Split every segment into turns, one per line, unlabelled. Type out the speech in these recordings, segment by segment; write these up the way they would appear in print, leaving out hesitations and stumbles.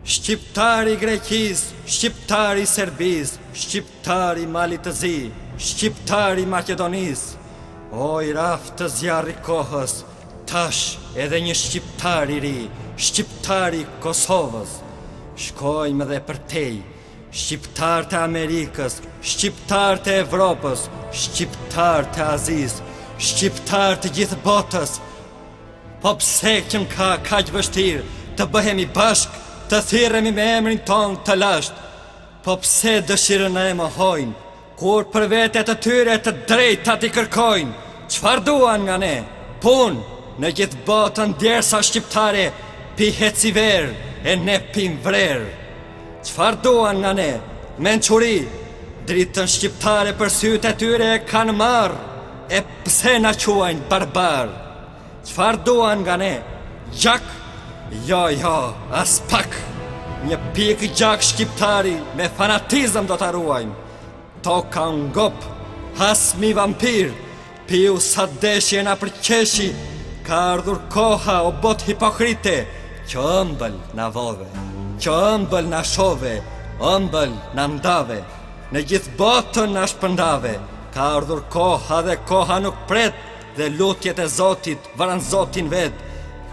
Shqiptari Greqis, shqiptari Serbis, shqiptari Malit të Zi, shqiptari Makedonis. O i raft të zjarri kohës, tash edhe një shqiptar i ri, shqiptari Kosovës. Shkojmë dhe për tej, shqiptar të Amerikës, shqiptar të Evropës, shqiptar të Azis, shqiptar të gjithë botës. Po pse që ka kaq vështirë të bëhemi bashk, të thirremi me emrin ton të lasht? Po pse dëshirën e mohojnë, kur për vete të tyre të drejtat i kërkojnë? Çfarë duan nga ne? Pun në gjithë botën djersa shqiptare pihet si verë e ne pim vrerë. Çfarë duan nga ne? Mençuri, dritën shqiptare për sytë e tyre e kanë marrë, e pse na quajnë barbar? Çfarë duan nga ne? Gjak? Jo, as pak. Një pikë gjak shqiptari me fanatizëm do ta ruajmë. Toka ngop, hasmi vampir, piu sa deshje na përqeshi. Ka ardhur koha o bot hipokrite, që ëmbël na vodhe, që ëmbël na shove, ëmbël na ndave, në gjithë botën na shpërndave. Ka ardhur koha dhe koha nuk pret, dhe lutjet e Zotit varan Zotin vet.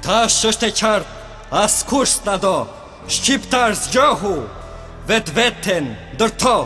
Tash është e qartë, askush s'na do. Shqiptar zgjohu, vetveten ndërto.